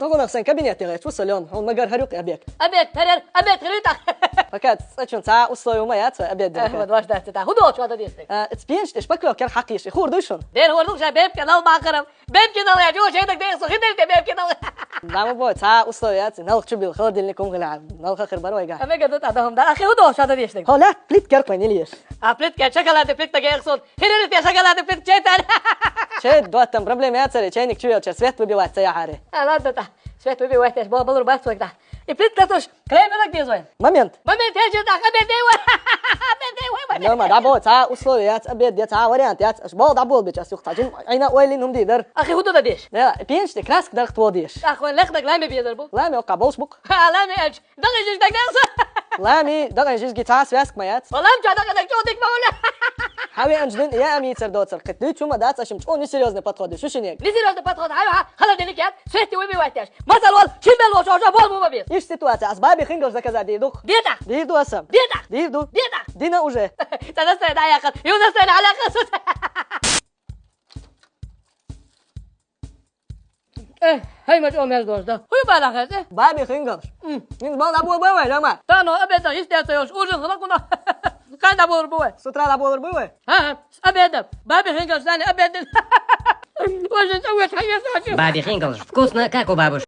نقول أحسن كابينيت غير شو اليوم هون مجر هروك أبيك أبيت هريتا فكات سأشون ساعة وصل ما يات أبيك أحمد واش ده تتا هدوء شو هذا ديستك تبينش تشبكله كان حقيش يخور دوشون دير هو نوشة بيب كنا ما قرب بيب كنا يا جو شيء دك صغير دك بيب كنا دام بو ساعة وصل يات نلخ شو بالخد اللي كم غلع نلخ آخر بروي جا أبيك ده تادهم ده أخي هدوء شو هذا ديستك هو لا بليت كرك وين ليش أبليت كشكلات بليت تجي يقصد هنا نتيا شكلات بليت شيء تاني شيء دوتم بروبليمات سري شيء شو يا سويت ببيوات سياحة لا ده سويت بيبي واحد بابا بلور بس وقت بليت كاتوش كلام لك دي زين ما مينت ما من تاجر ده أبيت ده أبيت ده لا ما دعبو ساعة وصل يات أبيك يات ساعة وريانت يات أشبال دعبو بيج أسيق تاجين عينا ويلين هم ديدر أخي هدوء ده ديش لا بينش تكراسك درخت وديش أخوان لخدك لا بيضربوا لا ما يوقع بوش بوك لا ما أج دقيق جيش دك لا مي دقن جيش جيتار سويسك ما يات والله مش هذا دك شو دك بقول حاوي أنجدين يا أمي تردوت سر قد شو ما دات أشم شو نسيريوزني بتخدي شو شنيك نزل هذا بتخد هاي خلاص دينك يا سويت ويبي واحد مثلا وال شمل وش وش بول مو ببيت إيش سيتواتي أسبابي خنجر زي كذا ديدوك ديتا ديدو أسم ديتا ديدو ديتا دينا أوجه تنسى ده يا أخي يونسين على قصة هاي ما تقوم يا دوست ده هو بالك إيه بابي خنجر من بال أبو بوي لما تانو أبدا يستيقظ يوش أوجن خلاص كان أبو ربوه سترا أبو بوي ها أبدا بابي خنجر ثاني أبدا وش نسوي حاجة Babi Gingels, вкусно, как у бабушки.